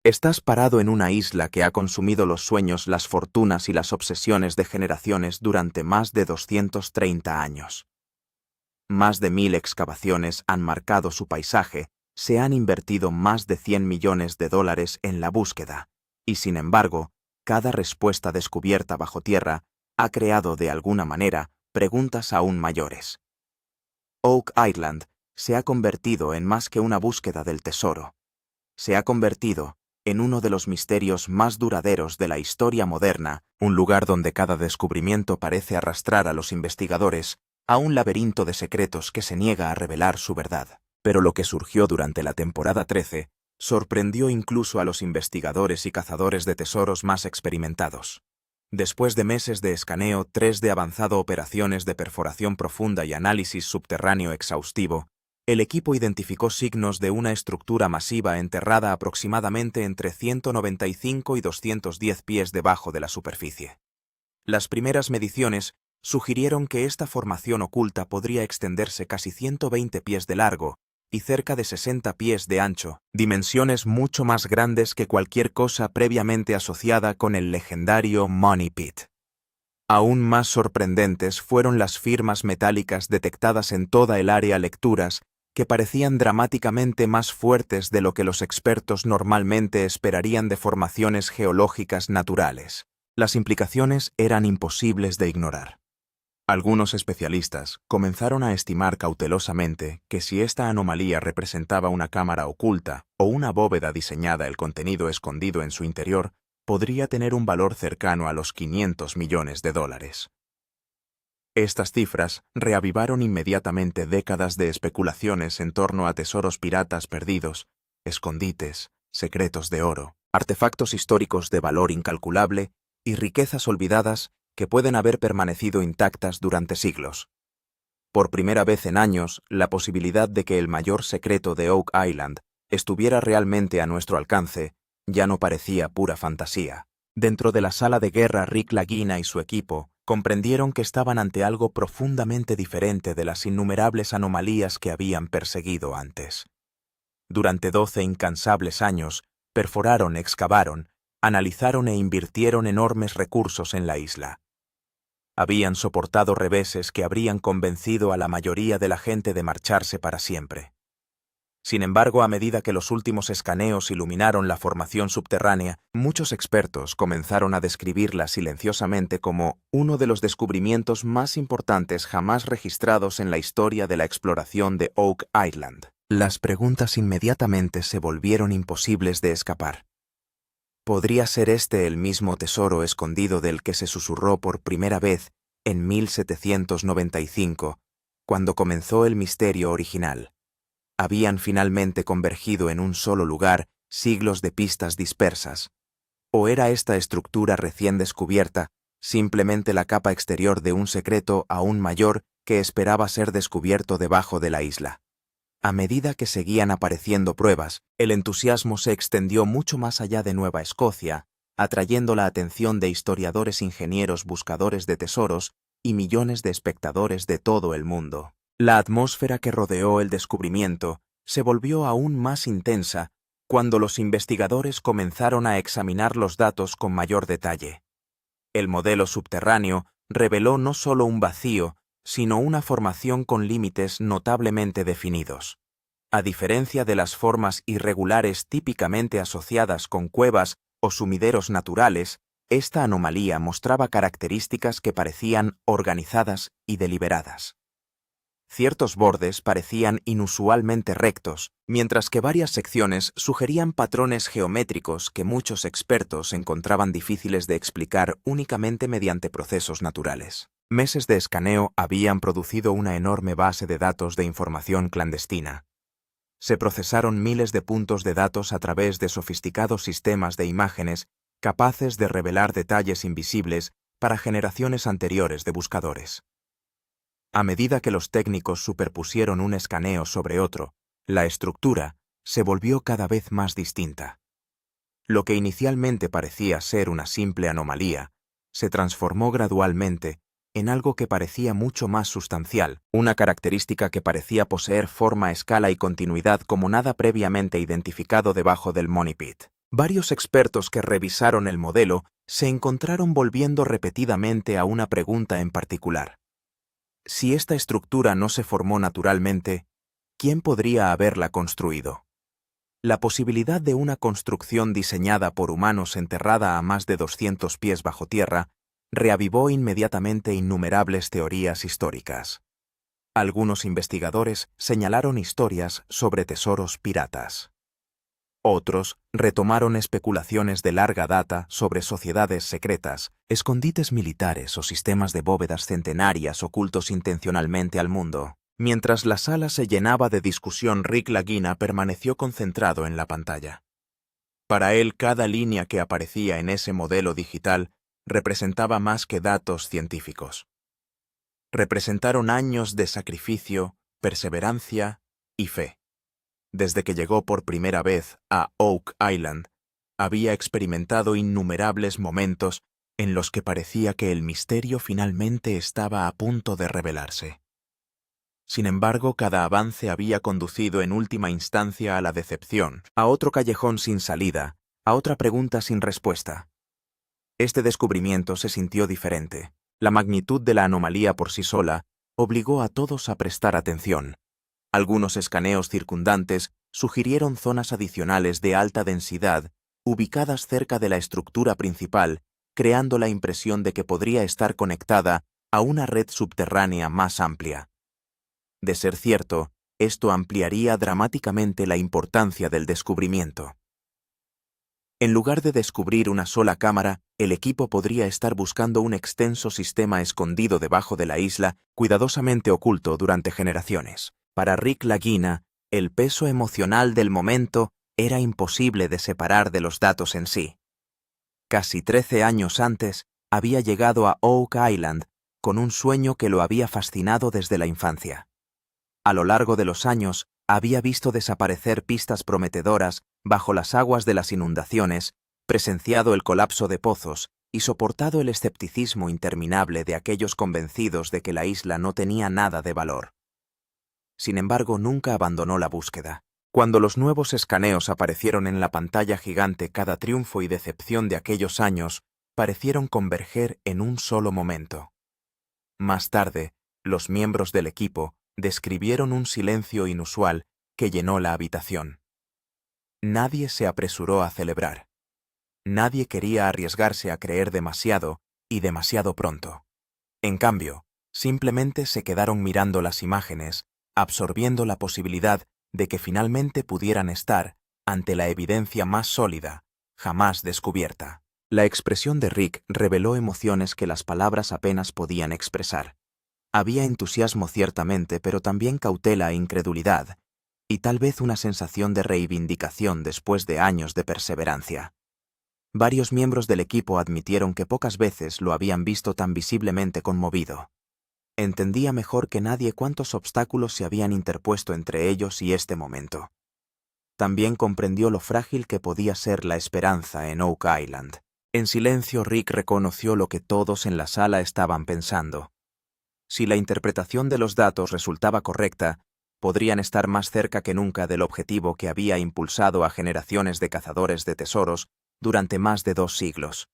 Estás parado en una isla que ha consumido los sueños, las fortunas y las obsesiones de generaciones durante más de 230 años. Más de 1000 excavaciones han marcado su paisaje, se han invertido más de 100 millones de dólares en la búsqueda, y sin embargo, cada respuesta descubierta bajo tierra ha creado de alguna manera preguntas aún mayores. Oak Island se ha convertido en más que una búsqueda del tesoro. Se ha convertido en uno de los misterios más duraderos de la historia moderna, un lugar donde cada descubrimiento parece arrastrar a los investigadores a un laberinto de secretos que se niega a revelar su verdad. Pero lo que surgió durante la temporada 13 sorprendió incluso a los investigadores y cazadores de tesoros más experimentados. Después de meses de escaneo, 3 de avanzado operaciones de perforación profunda y análisis subterráneo exhaustivo, el equipo identificó signos de una estructura masiva enterrada aproximadamente entre 195 y 210 pies debajo de la superficie. Las primeras mediciones sugirieron que esta formación oculta podría extenderse casi 120 pies de largo y cerca de 60 pies de ancho, dimensiones mucho más grandes que cualquier cosa previamente asociada con el legendario Money Pit. Aún más sorprendentes fueron las firmas metálicas detectadas en toda el área, lecturas que parecían dramáticamente más fuertes de lo que los expertos normalmente esperarían de formaciones geológicas naturales. Las implicaciones eran imposibles de ignorar. Algunos especialistas comenzaron a estimar cautelosamente que si esta anomalía representaba una cámara oculta o una bóveda diseñada, el contenido escondido en su interior podría tener un valor cercano a los 500 millones de dólares. Estas cifras reavivaron inmediatamente décadas de especulaciones en torno a tesoros piratas perdidos, escondites, secretos de oro, artefactos históricos de valor incalculable y riquezas olvidadas que pueden haber permanecido intactas durante siglos. Por primera vez en años, la posibilidad de que el mayor secreto de Oak Island estuviera realmente a nuestro alcance ya no parecía pura fantasía. Dentro de la sala de guerra, Rick Lagina y su equipo comprendieron que estaban ante algo profundamente diferente de las innumerables anomalías que habían perseguido antes. Durante 12 incansables años, perforaron, excavaron, analizaron e invirtieron enormes recursos en la isla. Habían soportado reveses que habrían convencido a la mayoría de la gente de marcharse para siempre. Sin embargo, a medida que los últimos escaneos iluminaron la formación subterránea, muchos expertos comenzaron a describirla silenciosamente como uno de los descubrimientos más importantes jamás registrados en la historia de la exploración de Oak Island. Las preguntas inmediatamente se volvieron imposibles de escapar. ¿Podría ser este el mismo tesoro escondido del que se susurró por primera vez en 1795, cuando comenzó el misterio original? Habían finalmente convergido en un solo lugar siglos de pistas dispersas. ¿O era esta estructura recién descubierta simplemente la capa exterior de un secreto aún mayor que esperaba ser descubierto debajo de la isla? A medida que seguían apareciendo pruebas, el entusiasmo se extendió mucho más allá de Nueva Escocia, atrayendo la atención de historiadores, ingenieros, buscadores de tesoros y millones de espectadores de todo el mundo. La atmósfera que rodeó el descubrimiento se volvió aún más intensa cuando los investigadores comenzaron a examinar los datos con mayor detalle. El modelo subterráneo reveló no solo un vacío, sino una formación con límites notablemente definidos. A diferencia de las formas irregulares típicamente asociadas con cuevas o sumideros naturales, esta anomalía mostraba características que parecían organizadas y deliberadas. Ciertos bordes parecían inusualmente rectos, mientras que varias secciones sugerían patrones geométricos que muchos expertos encontraban difíciles de explicar únicamente mediante procesos naturales. Meses de escaneo habían producido una enorme base de datos de información clandestina. Se procesaron miles de puntos de datos a través de sofisticados sistemas de imágenes capaces de revelar detalles invisibles para generaciones anteriores de buscadores. A medida que los técnicos superpusieron un escaneo sobre otro, la estructura se volvió cada vez más distinta. Lo que inicialmente parecía ser una simple anomalía, se transformó gradualmente en algo que parecía mucho más sustancial, una característica que parecía poseer forma, escala y continuidad como nada previamente identificado debajo del Money Pit. Varios expertos que revisaron el modelo se encontraron volviendo repetidamente a una pregunta en particular. Si esta estructura no se formó naturalmente, ¿quién podría haberla construido? La posibilidad de una construcción diseñada por humanos enterrada a más de 200 pies bajo tierra reavivó inmediatamente innumerables teorías históricas. Algunos investigadores señalaron historias sobre tesoros piratas. Otros retomaron especulaciones de larga data sobre sociedades secretas, escondites militares o sistemas de bóvedas centenarias ocultos intencionalmente al mundo. Mientras la sala se llenaba de discusión, Rick Lagina permaneció concentrado en la pantalla. Para él, cada línea que aparecía en ese modelo digital representaba más que datos científicos. Representaron años de sacrificio, perseverancia y fe. Desde que llegó por primera vez a Oak Island, había experimentado innumerables momentos en los que parecía que el misterio finalmente estaba a punto de revelarse. Sin embargo, cada avance había conducido en última instancia a la decepción, a otro callejón sin salida, a otra pregunta sin respuesta. Este descubrimiento se sintió diferente. La magnitud de la anomalía por sí sola obligó a todos a prestar atención. Algunos escaneos circundantes sugirieron zonas adicionales de alta densidad ubicadas cerca de la estructura principal, creando la impresión de que podría estar conectada a una red subterránea más amplia. De ser cierto, esto ampliaría dramáticamente la importancia del descubrimiento. En lugar de descubrir una sola cámara, el equipo podría estar buscando un extenso sistema escondido debajo de la isla, cuidadosamente oculto durante generaciones. Para Rick Lagina, el peso emocional del momento era imposible de separar de los datos en sí. Casi 13 años antes, había llegado a Oak Island con un sueño que lo había fascinado desde la infancia. A lo largo de los años, había visto desaparecer pistas prometedoras bajo las aguas de las inundaciones, presenciado el colapso de pozos y soportado el escepticismo interminable de aquellos convencidos de que la isla no tenía nada de valor. Sin embargo, nunca abandonó la búsqueda. Cuando los nuevos escaneos aparecieron en la pantalla gigante, cada triunfo y decepción de aquellos años parecieron converger en un solo momento. Más tarde, los miembros del equipo describieron un silencio inusual que llenó la habitación. Nadie se apresuró a celebrar. Nadie quería arriesgarse a creer demasiado y demasiado pronto. En cambio, simplemente se quedaron mirando las imágenes, absorbiendo la posibilidad de que finalmente pudieran estar ante la evidencia más sólida, jamás descubierta. La expresión de Rick reveló emociones que las palabras apenas podían expresar. Había entusiasmo ciertamente, pero también cautela e incredulidad, y tal vez una sensación de reivindicación después de años de perseverancia. Varios miembros del equipo admitieron que pocas veces lo habían visto tan visiblemente conmovido. Entendía mejor que nadie cuántos obstáculos se habían interpuesto entre ellos y este momento. También comprendió lo frágil que podía ser la esperanza en Oak Island. En silencio, Rick reconoció lo que todos en la sala estaban pensando. Si la interpretación de los datos resultaba correcta, podrían estar más cerca que nunca del objetivo que había impulsado a generaciones de cazadores de tesoros durante más de 2 siglos.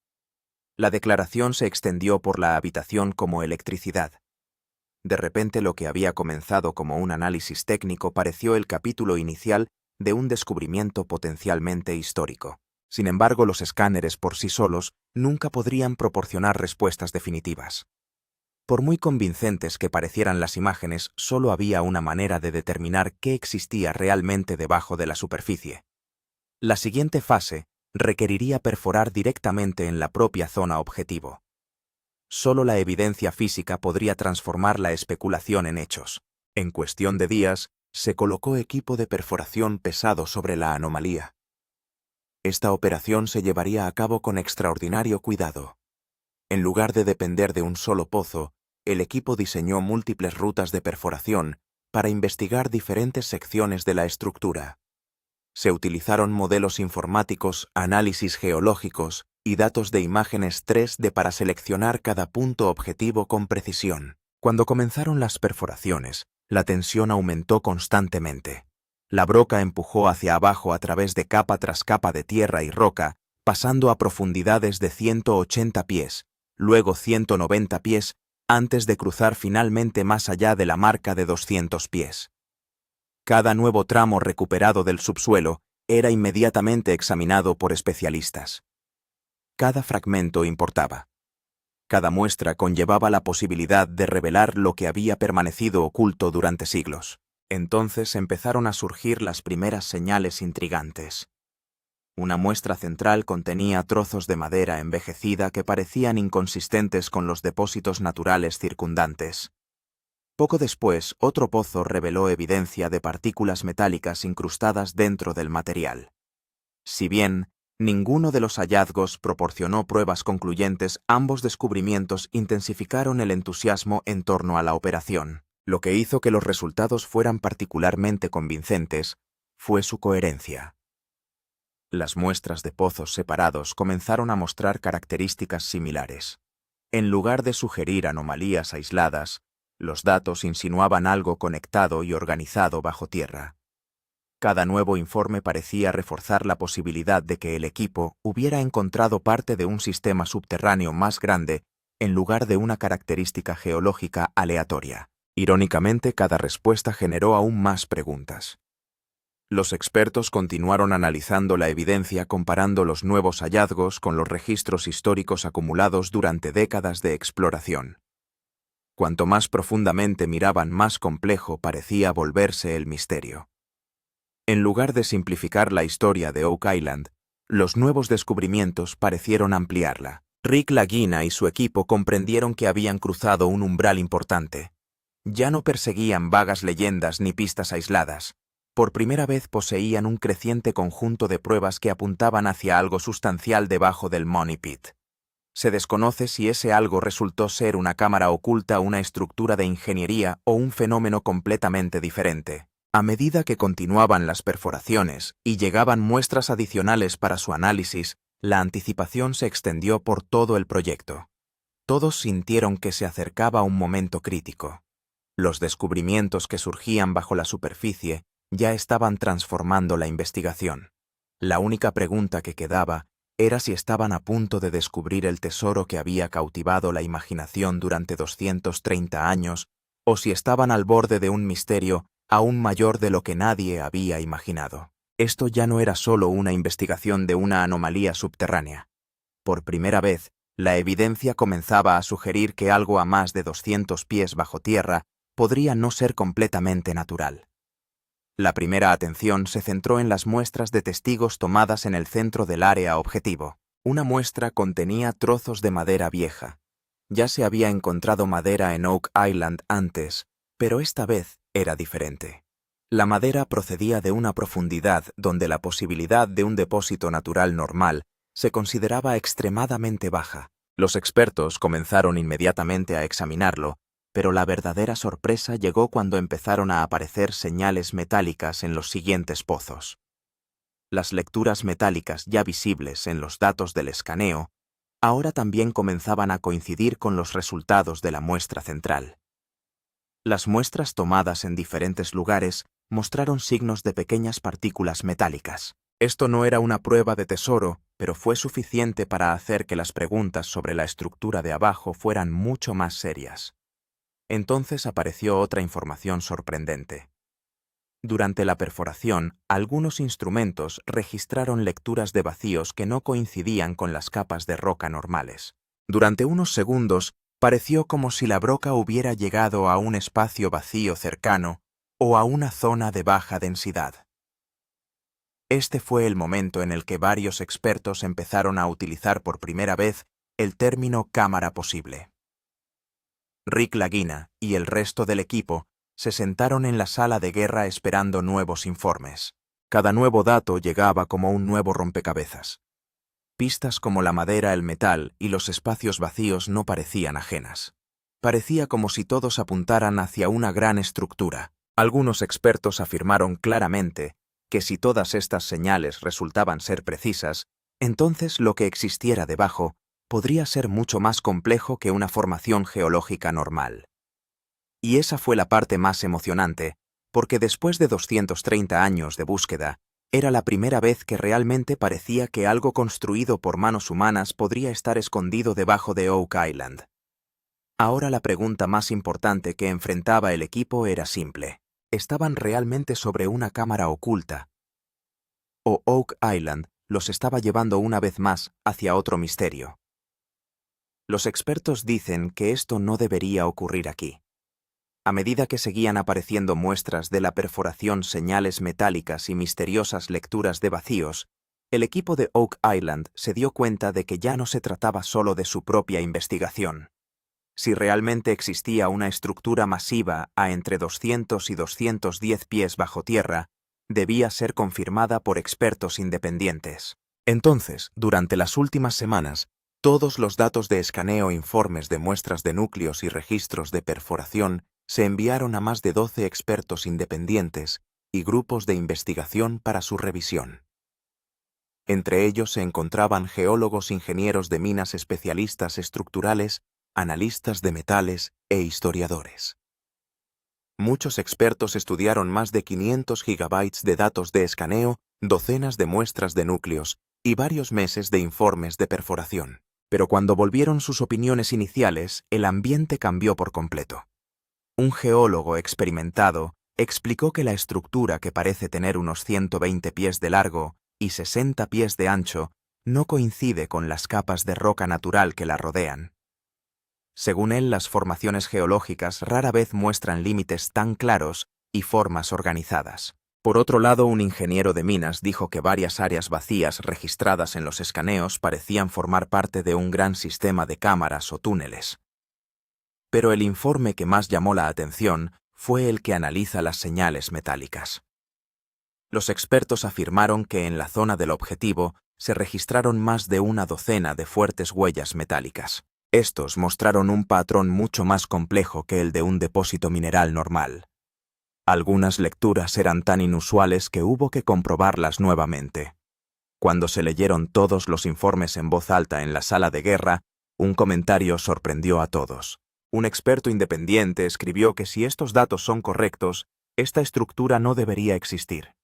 La declaración se extendió por la habitación como electricidad. De repente, lo que había comenzado como un análisis técnico pareció el capítulo inicial de un descubrimiento potencialmente histórico. Sin embargo, los escáneres por sí solos nunca podrían proporcionar respuestas definitivas. Por muy convincentes que parecieran las imágenes, solo había una manera de determinar qué existía realmente debajo de la superficie. La siguiente fase requeriría perforar directamente en la propia zona objetivo. Solo la evidencia física podría transformar la especulación en hechos. En cuestión de días, se colocó equipo de perforación pesado sobre la anomalía. Esta operación se llevaría a cabo con extraordinario cuidado. En lugar de depender de un solo pozo, el equipo diseñó múltiples rutas de perforación para investigar diferentes secciones de la estructura. Se utilizaron modelos informáticos, análisis geológicos y datos de imágenes 3D para seleccionar cada punto objetivo con precisión. Cuando comenzaron las perforaciones, la tensión aumentó constantemente. La broca empujó hacia abajo a través de capa tras capa de tierra y roca, pasando a profundidades de 180 pies, luego 190 pies, antes de cruzar finalmente más allá de la marca de 200 pies. Cada nuevo tramo recuperado del subsuelo era inmediatamente examinado por especialistas. Cada fragmento importaba. Cada muestra conllevaba la posibilidad de revelar lo que había permanecido oculto durante siglos. Entonces empezaron a surgir las primeras señales intrigantes. Una muestra central contenía trozos de madera envejecida que parecían inconsistentes con los depósitos naturales circundantes. Poco después, otro pozo reveló evidencia de partículas metálicas incrustadas dentro del material. Si bien ninguno de los hallazgos proporcionó pruebas concluyentes, ambos descubrimientos intensificaron el entusiasmo en torno a la operación. Lo que hizo que los resultados fueran particularmente convincentes fue su coherencia. Las muestras de pozos separados comenzaron a mostrar características similares. En lugar de sugerir anomalías aisladas, los datos insinuaban algo conectado y organizado bajo tierra. Cada nuevo informe parecía reforzar la posibilidad de que el equipo hubiera encontrado parte de un sistema subterráneo más grande en lugar de una característica geológica aleatoria. Irónicamente, cada respuesta generó aún más preguntas. Los expertos continuaron analizando la evidencia comparando los nuevos hallazgos con los registros históricos acumulados durante décadas de exploración. Cuanto más profundamente miraban, más complejo parecía volverse el misterio. En lugar de simplificar la historia de Oak Island, los nuevos descubrimientos parecieron ampliarla. Rick Lagina y su equipo comprendieron que habían cruzado un umbral importante. Ya no perseguían vagas leyendas ni pistas aisladas. Por primera vez poseían un creciente conjunto de pruebas que apuntaban hacia algo sustancial debajo del Money Pit. Se desconoce si ese algo resultó ser una cámara oculta, una estructura de ingeniería o un fenómeno completamente diferente. A medida que continuaban las perforaciones y llegaban muestras adicionales para su análisis, la anticipación se extendió por todo el proyecto. Todos sintieron que se acercaba un momento crítico. Los descubrimientos que surgían bajo la superficie ya estaban transformando la investigación. La única pregunta que quedaba era si estaban a punto de descubrir el tesoro que había cautivado la imaginación durante 230 años, o si estaban al borde de un misterio aún mayor de lo que nadie había imaginado. Esto ya no era solo una investigación de una anomalía subterránea. Por primera vez, la evidencia comenzaba a sugerir que algo a más de 200 pies bajo tierra podría no ser completamente natural. La primera atención se centró en las muestras de testigos tomadas en el centro del área objetivo. Una muestra contenía trozos de madera vieja. Ya se había encontrado madera en Oak Island antes, pero esta vez era diferente. La madera procedía de una profundidad donde la posibilidad de un depósito natural normal se consideraba extremadamente baja. Los expertos comenzaron inmediatamente a examinarlo, pero la verdadera sorpresa llegó cuando empezaron a aparecer señales metálicas en los siguientes pozos. Las lecturas metálicas ya visibles en los datos del escaneo ahora también comenzaban a coincidir con los resultados de la muestra central. Las muestras tomadas en diferentes lugares mostraron signos de pequeñas partículas metálicas. Esto no era una prueba de tesoro, pero fue suficiente para hacer que las preguntas sobre la estructura de abajo fueran mucho más serias. Entonces apareció otra información sorprendente. Durante la perforación, algunos instrumentos registraron lecturas de vacíos que no coincidían con las capas de roca normales. Durante unos segundos, pareció como si la broca hubiera llegado a un espacio vacío cercano o a una zona de baja densidad. Este fue el momento en el que varios expertos empezaron a utilizar por primera vez el término cámara posible. Rick Lagina y el resto del equipo se sentaron en la sala de guerra esperando nuevos informes. Cada nuevo dato llegaba como un nuevo rompecabezas. Pistas como la madera, el metal y los espacios vacíos no parecían ajenas. Parecía como si todos apuntaran hacia una gran estructura. Algunos expertos afirmaron claramente que si todas estas señales resultaban ser precisas, entonces lo que existiera debajo podría ser mucho más complejo que una formación geológica normal. Y esa fue la parte más emocionante, porque después de 230 años de búsqueda, era la primera vez que realmente parecía que algo construido por manos humanas podría estar escondido debajo de Oak Island. Ahora la pregunta más importante que enfrentaba el equipo era simple. ¿Estaban realmente sobre una cámara oculta? ¿O Oak Island los estaba llevando una vez más hacia otro misterio? Los expertos dicen que esto no debería ocurrir aquí. A medida que seguían apareciendo muestras de la perforación, señales metálicas y misteriosas lecturas de vacíos, el equipo de Oak Island se dio cuenta de que ya no se trataba solo de su propia investigación. Si realmente existía una estructura masiva a entre 200 y 210 pies bajo tierra, debía ser confirmada por expertos independientes. Entonces, durante las últimas semanas, todos los datos de escaneo, informes de muestras de núcleos y registros de perforación se enviaron a más de 12 expertos independientes y grupos de investigación para su revisión. Entre ellos se encontraban geólogos, ingenieros de minas, especialistas estructurales, analistas de metales e historiadores. Muchos expertos estudiaron más de 500 gigabytes de datos de escaneo, docenas de muestras de núcleos y varios meses de informes de perforación. Pero cuando volvieron sus opiniones iniciales, el ambiente cambió por completo. Un geólogo experimentado explicó que la estructura, que parece tener unos 120 pies de largo y 60 pies de ancho, no coincide con las capas de roca natural que la rodean. Según él, las formaciones geológicas rara vez muestran límites tan claros y formas organizadas. Por otro lado, un ingeniero de minas dijo que varias áreas vacías registradas en los escaneos parecían formar parte de un gran sistema de cámaras o túneles. Pero el informe que más llamó la atención fue el que analiza las señales metálicas. Los expertos afirmaron que en la zona del objetivo se registraron más de una docena de fuertes huellas metálicas. Estos mostraron un patrón mucho más complejo que el de un depósito mineral normal. Algunas lecturas eran tan inusuales que hubo que comprobarlas nuevamente. Cuando se leyeron todos los informes en voz alta en la sala de guerra, un comentario sorprendió a todos. Un experto independiente escribió que si estos datos son correctos, esta estructura no debería existir.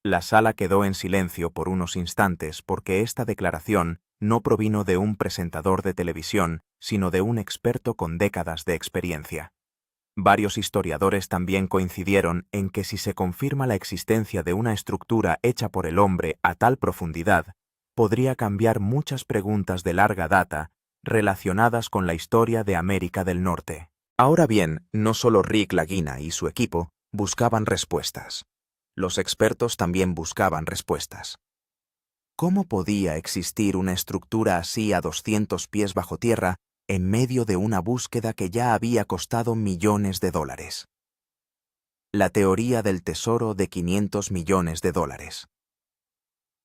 La sala quedó en silencio por unos instantes porque esta declaración no provino de un presentador de televisión, sino de un experto con décadas de experiencia. Varios historiadores también coincidieron en que si se confirma la existencia de una estructura hecha por el hombre a tal profundidad, podría cambiar muchas preguntas de larga data relacionadas con la historia de América del Norte. Ahora bien, no solo Rick Lagina y su equipo buscaban respuestas. Los expertos también buscaban respuestas. ¿Cómo podía existir una estructura así a 200 pies bajo tierra en medio de una búsqueda que ya había costado millones de dólares? La teoría del tesoro de 500 millones de dólares.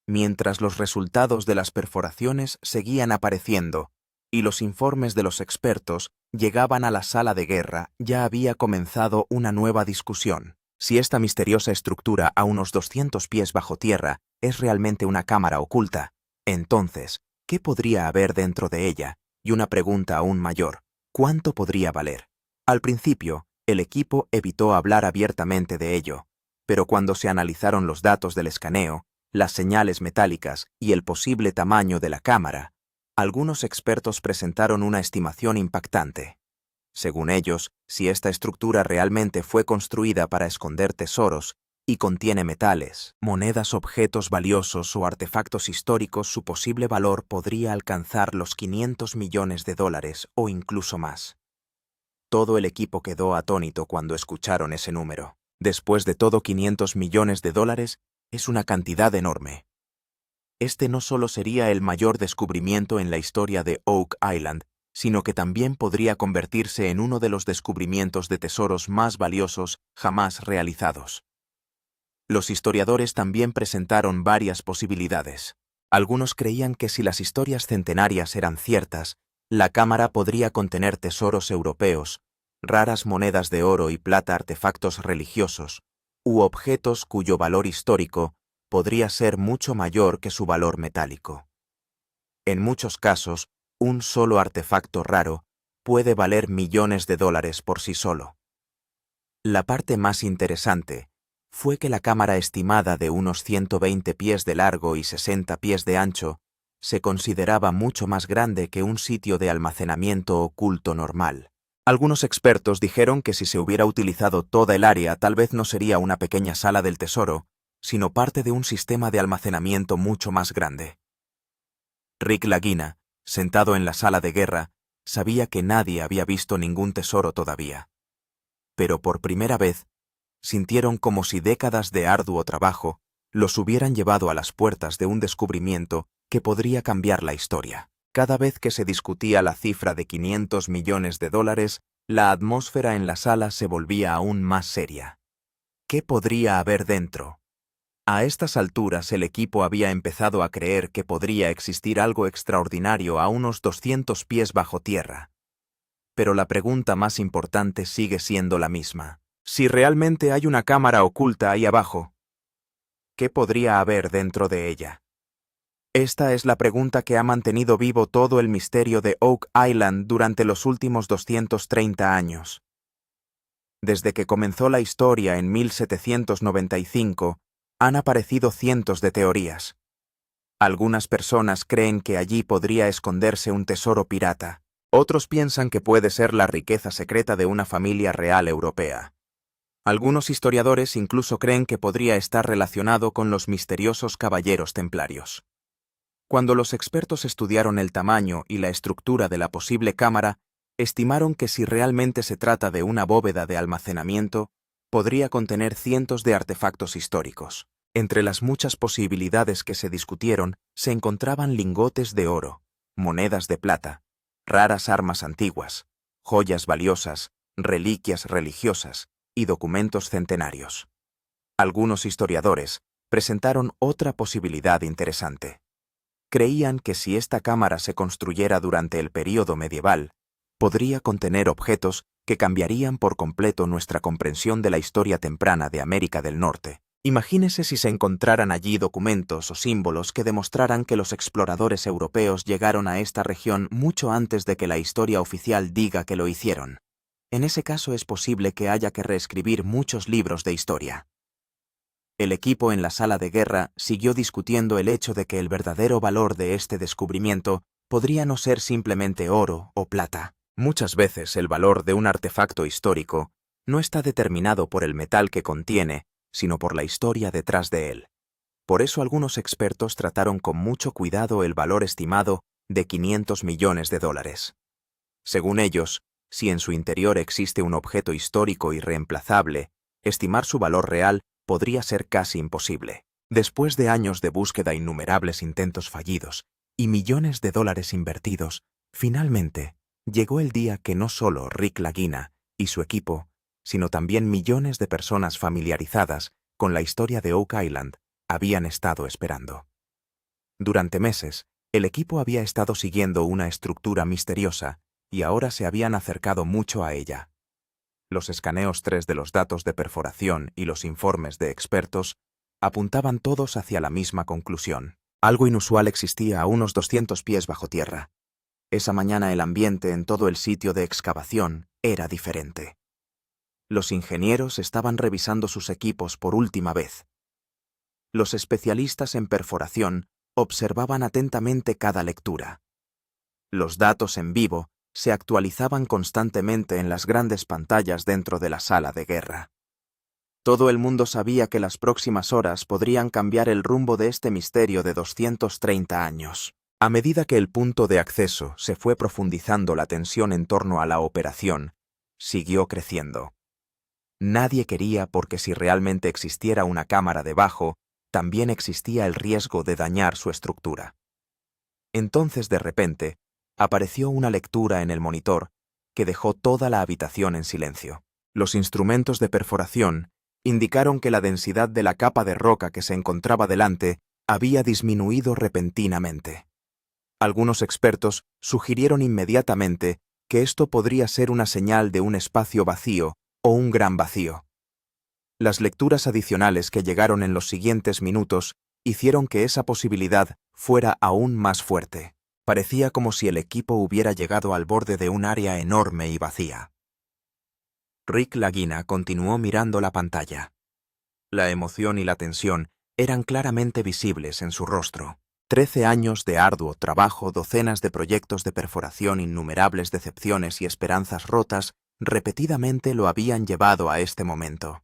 Mientras los resultados de las perforaciones seguían apareciendo y los informes de los expertos llegaban a la sala de guerra, ya había comenzado una nueva discusión. Si esta misteriosa estructura a unos 200 pies bajo tierra es realmente una cámara oculta, entonces, ¿qué podría haber dentro de ella? Y una pregunta aún mayor, ¿cuánto podría valer? Al principio, el equipo evitó hablar abiertamente de ello, pero cuando se analizaron los datos del escaneo, las señales metálicas y el posible tamaño de la cámara, algunos expertos presentaron una estimación impactante. Según ellos, si esta estructura realmente fue construida para esconder tesoros y contiene metales, monedas, objetos valiosos o artefactos históricos, su posible valor podría alcanzar los 500 millones de dólares o incluso más. Todo el equipo quedó atónito cuando escucharon ese número. Después de todo, 500 millones de dólares es una cantidad enorme. Este no solo sería el mayor descubrimiento en la historia de Oak Island, sino que también podría convertirse en uno de los descubrimientos de tesoros más valiosos jamás realizados. Los historiadores también presentaron varias posibilidades. Algunos creían que si las historias centenarias eran ciertas, la cámara podría contener tesoros europeos, raras monedas de oro y plata, artefactos religiosos, u objetos cuyo valor histórico podría ser mucho mayor que su valor metálico. En muchos casos, un solo artefacto raro puede valer millones de dólares por sí solo. La parte más interesante fue que la cámara estimada de unos 120 pies de largo y 60 pies de ancho se consideraba mucho más grande que un sitio de almacenamiento oculto normal. Algunos expertos dijeron que si se hubiera utilizado toda el área, tal vez no sería una pequeña sala del tesoro, sino parte de un sistema de almacenamiento mucho más grande. Rick Lagina, sentado en la sala de guerra, sabía que nadie había visto ningún tesoro todavía. Pero por primera vez, sintieron como si décadas de arduo trabajo los hubieran llevado a las puertas de un descubrimiento que podría cambiar la historia. Cada vez que se discutía la cifra de $500 millones, la atmósfera en la sala se volvía aún más seria. ¿Qué podría haber dentro? A estas alturas el equipo había empezado a creer que podría existir algo extraordinario a unos 200 pies bajo tierra. Pero la pregunta más importante sigue siendo la misma. Si realmente hay una cámara oculta ahí abajo, ¿qué podría haber dentro de ella? Esta es la pregunta que ha mantenido vivo todo el misterio de Oak Island durante los últimos 230 años. Desde que comenzó la historia en 1795, han aparecido cientos de teorías. Algunas personas creen que allí podría esconderse un tesoro pirata. Otros piensan que puede ser la riqueza secreta de una familia real europea. Algunos historiadores incluso creen que podría estar relacionado con los misteriosos caballeros templarios. Cuando los expertos estudiaron el tamaño y la estructura de la posible cámara, estimaron que si realmente se trata de una bóveda de almacenamiento, podría contener cientos de artefactos históricos. Entre las muchas posibilidades que se discutieron, se encontraban lingotes de oro, monedas de plata, raras armas antiguas, joyas valiosas, reliquias religiosas y documentos centenarios. Algunos historiadores presentaron otra posibilidad interesante. Creían que si esta cámara se construyera durante el período medieval, podría contener objetos que cambiarían por completo nuestra comprensión de la historia temprana de América del Norte. Imagínese si se encontraran allí documentos o símbolos que demostraran que los exploradores europeos llegaron a esta región mucho antes de que la historia oficial diga que lo hicieron. En ese caso es posible que haya que reescribir muchos libros de historia. El equipo en la sala de guerra siguió discutiendo el hecho de que el verdadero valor de este descubrimiento podría no ser simplemente oro o plata. Muchas veces el valor de un artefacto histórico no está determinado por el metal que contiene, sino por la historia detrás de él. Por eso algunos expertos trataron con mucho cuidado el valor estimado de $500 millones. Según ellos, si en su interior existe un objeto histórico irreemplazable, estimar su valor real podría ser casi imposible. Después de años de búsqueda, innumerables intentos fallidos y millones de dólares invertidos, finalmente llegó el día que no solo Rick Lagina y su equipo, sino también millones de personas familiarizadas con la historia de Oak Island habían estado esperando. Durante meses, el equipo había estado siguiendo una estructura misteriosa y ahora se habían acercado mucho a ella. Los escaneos 3 de los datos de perforación y los informes de expertos apuntaban todos hacia la misma conclusión. Algo inusual existía a unos 200 pies bajo tierra. Esa mañana el ambiente en todo el sitio de excavación era diferente. Los ingenieros estaban revisando sus equipos por última vez. Los especialistas en perforación observaban atentamente cada lectura. Los datos en vivo se actualizaban constantemente en las grandes pantallas dentro de la sala de guerra. Todo el mundo sabía que las próximas horas podrían cambiar el rumbo de este misterio de 230 años. A medida que el punto de acceso se fue profundizando, la tensión en torno a la operación siguió creciendo. Nadie quería, porque si realmente existiera una cámara debajo, también existía el riesgo de dañar su estructura. Entonces, de repente, apareció una lectura en el monitor que dejó toda la habitación en silencio. Los instrumentos de perforación indicaron que la densidad de la capa de roca que se encontraba delante había disminuido repentinamente. Algunos expertos sugirieron inmediatamente que esto podría ser una señal de un espacio vacío o un gran vacío. Las lecturas adicionales que llegaron en los siguientes minutos hicieron que esa posibilidad fuera aún más fuerte. Parecía como si el equipo hubiera llegado al borde de un área enorme y vacía. Rick Lagina continuó mirando la pantalla. La emoción y la tensión eran claramente visibles en su rostro. 13 años de arduo trabajo, docenas de proyectos de perforación, innumerables decepciones y esperanzas rotas, repetidamente lo habían llevado a este momento.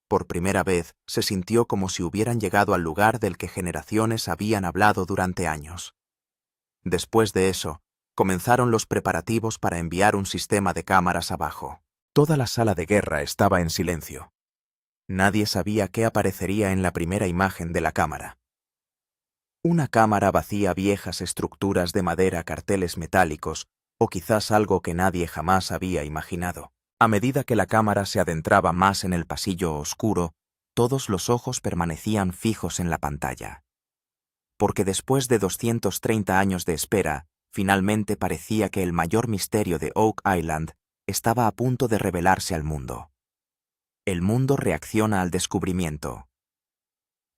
Por primera vez, se sintió como si hubieran llegado al lugar del que generaciones habían hablado durante años. Después de eso, comenzaron los preparativos para enviar un sistema de cámaras abajo. Toda la sala de guerra estaba en silencio. Nadie sabía qué aparecería en la primera imagen de la cámara. Una cámara vacía, viejas estructuras de madera, carteles metálicos, o quizás algo que nadie jamás había imaginado. A medida que la cámara se adentraba más en el pasillo oscuro, todos los ojos permanecían fijos en la pantalla. Porque después de 230 años de espera, finalmente parecía que el mayor misterio de Oak Island estaba a punto de revelarse al mundo. El mundo reacciona al descubrimiento.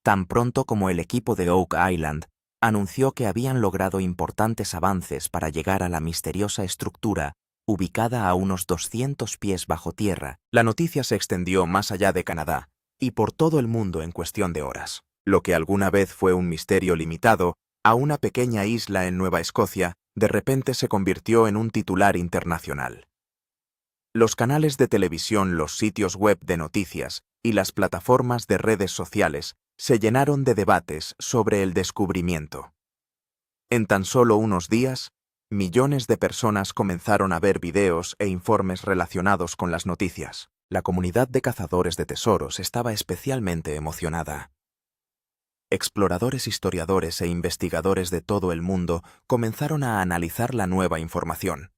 Tan pronto como el equipo de Oak Island anunció que habían logrado importantes avances para llegar a la misteriosa estructura ubicada a unos 200 pies bajo tierra, la noticia se extendió más allá de Canadá y por todo el mundo en cuestión de horas. Lo que alguna vez fue un misterio limitado a una pequeña isla en Nueva Escocia, de repente se convirtió en un titular internacional. Los canales de televisión, los sitios web de noticias y las plataformas de redes sociales se llenaron de debates sobre el descubrimiento. En tan solo unos días, millones de personas comenzaron a ver videos e informes relacionados con las noticias. La comunidad de cazadores de tesoros estaba especialmente emocionada. Exploradores, historiadores e investigadores de todo el mundo comenzaron a analizar la nueva información.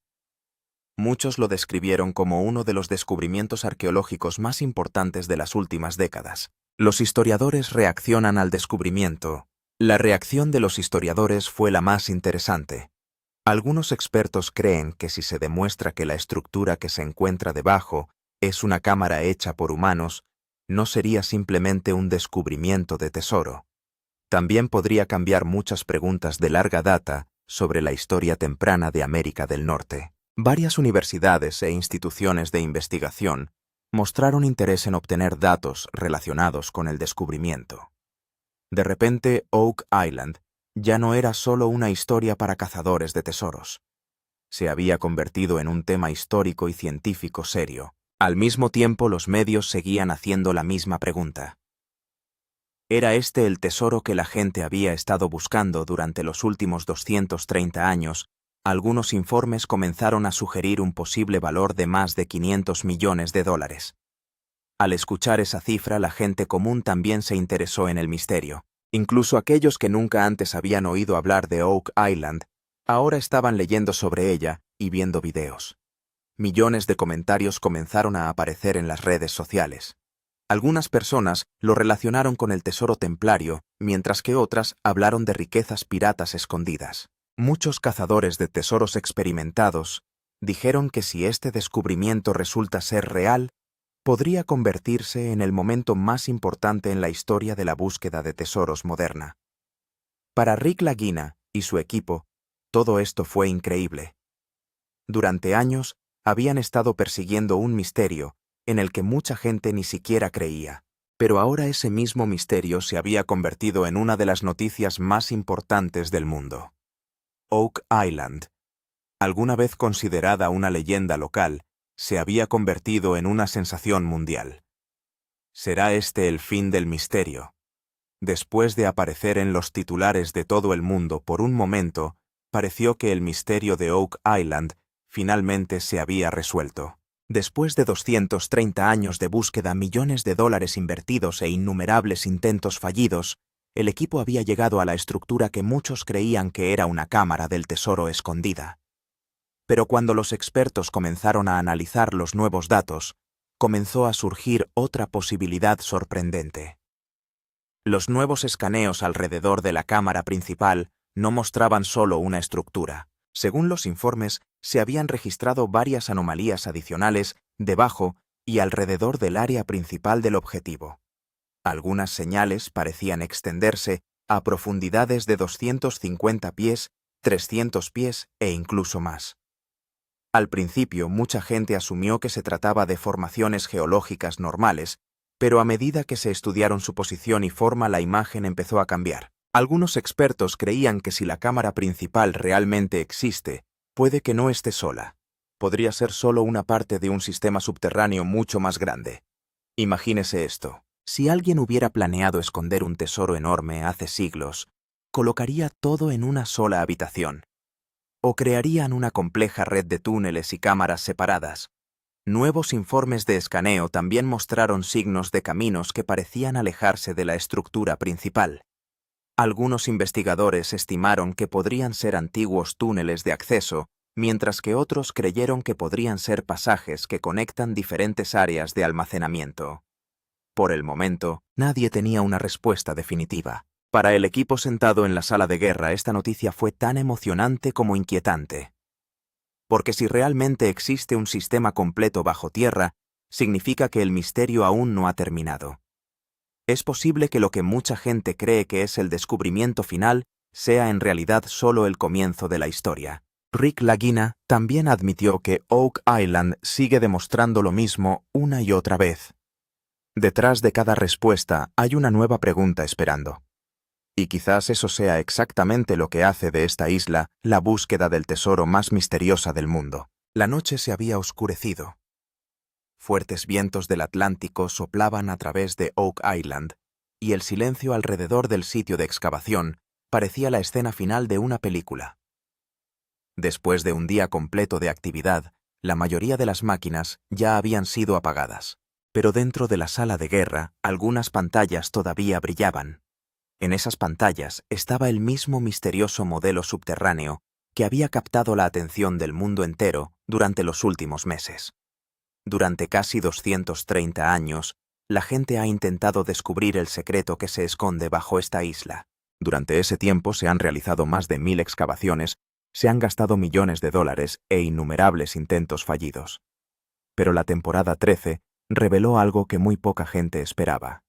Muchos lo describieron como uno de los descubrimientos arqueológicos más importantes de las últimas décadas. Los historiadores reaccionan al descubrimiento. La reacción de los historiadores fue la más interesante. Algunos expertos creen que si se demuestra que la estructura que se encuentra debajo es una cámara hecha por humanos, no sería simplemente un descubrimiento de tesoro. También podría cambiar muchas preguntas de larga data sobre la historia temprana de América del Norte. Varias universidades e instituciones de investigación mostraron interés en obtener datos relacionados con el descubrimiento. De repente, Oak Island ya no era solo una historia para cazadores de tesoros. Se había convertido en un tema histórico y científico serio. Al mismo tiempo, los medios seguían haciendo la misma pregunta. ¿Era este el tesoro que la gente había estado buscando durante los últimos 230 años? Algunos informes comenzaron a sugerir un posible valor de más de $500 millones. Al escuchar esa cifra, la gente común también se interesó en el misterio. Incluso aquellos que nunca antes habían oído hablar de Oak Island, ahora estaban leyendo sobre ella y viendo videos. Millones de comentarios comenzaron a aparecer en las redes sociales. Algunas personas lo relacionaron con el tesoro templario, mientras que otras hablaron de riquezas piratas escondidas. Muchos cazadores de tesoros experimentados dijeron que si este descubrimiento resulta ser real, podría convertirse en el momento más importante en la historia de la búsqueda de tesoros moderna. Para Rick Lagina y su equipo, todo esto fue increíble. Durante años, habían estado persiguiendo un misterio en el que mucha gente ni siquiera creía, pero ahora ese mismo misterio se había convertido en una de las noticias más importantes del mundo. Oak Island, alguna vez considerada una leyenda local, se había convertido en una sensación mundial. ¿Será este el fin del misterio? Después de aparecer en los titulares de todo el mundo por un momento, pareció que el misterio de Oak Island finalmente se había resuelto. Después de 230 años de búsqueda, millones de dólares invertidos e innumerables intentos fallidos, el equipo había llegado a la estructura que muchos creían que era una cámara del tesoro escondida. Pero cuando los expertos comenzaron a analizar los nuevos datos, comenzó a surgir otra posibilidad sorprendente. Los nuevos escaneos alrededor de la cámara principal no mostraban solo una estructura. Según los informes, se habían registrado varias anomalías adicionales debajo y alrededor del área principal del objetivo. Algunas señales parecían extenderse a profundidades de 250 pies, 300 pies e incluso más. Al principio, mucha gente asumió que se trataba de formaciones geológicas normales, pero a medida que se estudiaron su posición y forma, la imagen empezó a cambiar. Algunos expertos creían que si la cámara principal realmente existe, puede que no esté sola. Podría ser solo una parte de un sistema subterráneo mucho más grande. Imagínese esto. Si alguien hubiera planeado esconder un tesoro enorme hace siglos, colocaría todo en una sola habitación. O crearían una compleja red de túneles y cámaras separadas. Nuevos informes de escaneo también mostraron signos de caminos que parecían alejarse de la estructura principal. Algunos investigadores estimaron que podrían ser antiguos túneles de acceso, mientras que otros creyeron que podrían ser pasajes que conectan diferentes áreas de almacenamiento. Por el momento, nadie tenía una respuesta definitiva. Para el equipo sentado en la sala de guerra, esta noticia fue tan emocionante como inquietante. Porque si realmente existe un sistema completo bajo tierra, significa que el misterio aún no ha terminado. Es posible que lo que mucha gente cree que es el descubrimiento final sea en realidad solo el comienzo de la historia. Rick Lagina también admitió que Oak Island sigue demostrando lo mismo una y otra vez. Detrás de cada respuesta hay una nueva pregunta esperando. Y quizás eso sea exactamente lo que hace de esta isla la búsqueda del tesoro más misteriosa del mundo. La noche se había oscurecido. Fuertes vientos del Atlántico soplaban a través de Oak Island, y el silencio alrededor del sitio de excavación parecía la escena final de una película. Después de un día completo de actividad, la mayoría de las máquinas ya habían sido apagadas. Pero dentro de la sala de guerra, algunas pantallas todavía brillaban. En esas pantallas estaba el mismo misterioso modelo subterráneo que había captado la atención del mundo entero durante los últimos meses. Durante casi 230 años, la gente ha intentado descubrir el secreto que se esconde bajo esta isla. Durante ese tiempo se han realizado más de 1000 excavaciones, se han gastado millones de dólares e innumerables intentos fallidos. Pero la temporada 13 reveló algo que muy poca gente esperaba.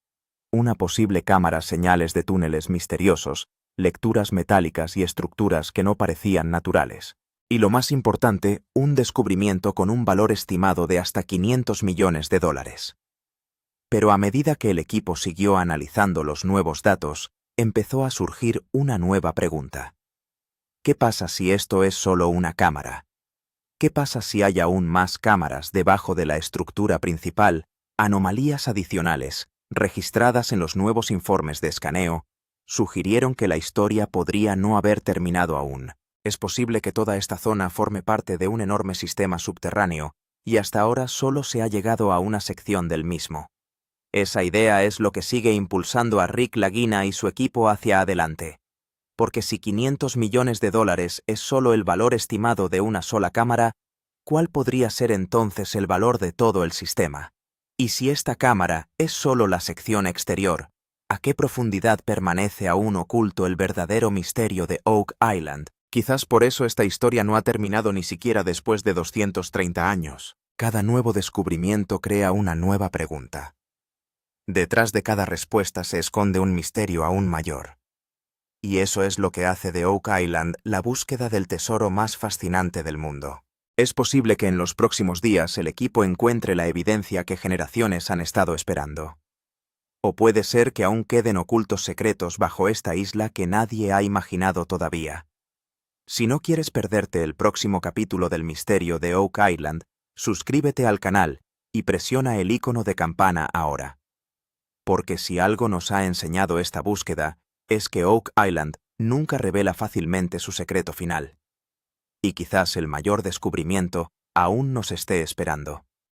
Una posible cámara, señales de túneles misteriosos, lecturas metálicas y estructuras que no parecían naturales. Y lo más importante, un descubrimiento con un valor estimado de hasta 500 millones de dólares. Pero a medida que el equipo siguió analizando los nuevos datos, empezó a surgir una nueva pregunta. ¿Qué pasa si esto es solo una cámara? ¿Qué pasa si hay aún más cámaras debajo de la estructura principal, anomalías adicionales, registradas en los nuevos informes de escaneo, sugirieron que la historia podría no haber terminado aún? Es posible que toda esta zona forme parte de un enorme sistema subterráneo, y hasta ahora solo se ha llegado a una sección del mismo. Esa idea es lo que sigue impulsando a Rick Lagina y su equipo hacia adelante. Porque si 500 millones de dólares es solo el valor estimado de una sola cámara, ¿cuál podría ser entonces el valor de todo el sistema? Y si esta cámara es solo la sección exterior, ¿a qué profundidad permanece aún oculto el verdadero misterio de Oak Island? Quizás por eso esta historia no ha terminado ni siquiera después de 230 años. Cada nuevo descubrimiento crea una nueva pregunta. Detrás de cada respuesta se esconde un misterio aún mayor. Y eso es lo que hace de Oak Island la búsqueda del tesoro más fascinante del mundo. Es posible que en los próximos días el equipo encuentre la evidencia que generaciones han estado esperando. O puede ser que aún queden ocultos secretos bajo esta isla que nadie ha imaginado todavía. Si no quieres perderte el próximo capítulo del misterio de Oak Island, suscríbete al canal y presiona el icono de campana ahora. Porque si algo nos ha enseñado esta búsqueda, es que Oak Island nunca revela fácilmente su secreto final. Y quizás el mayor descubrimiento aún nos esté esperando.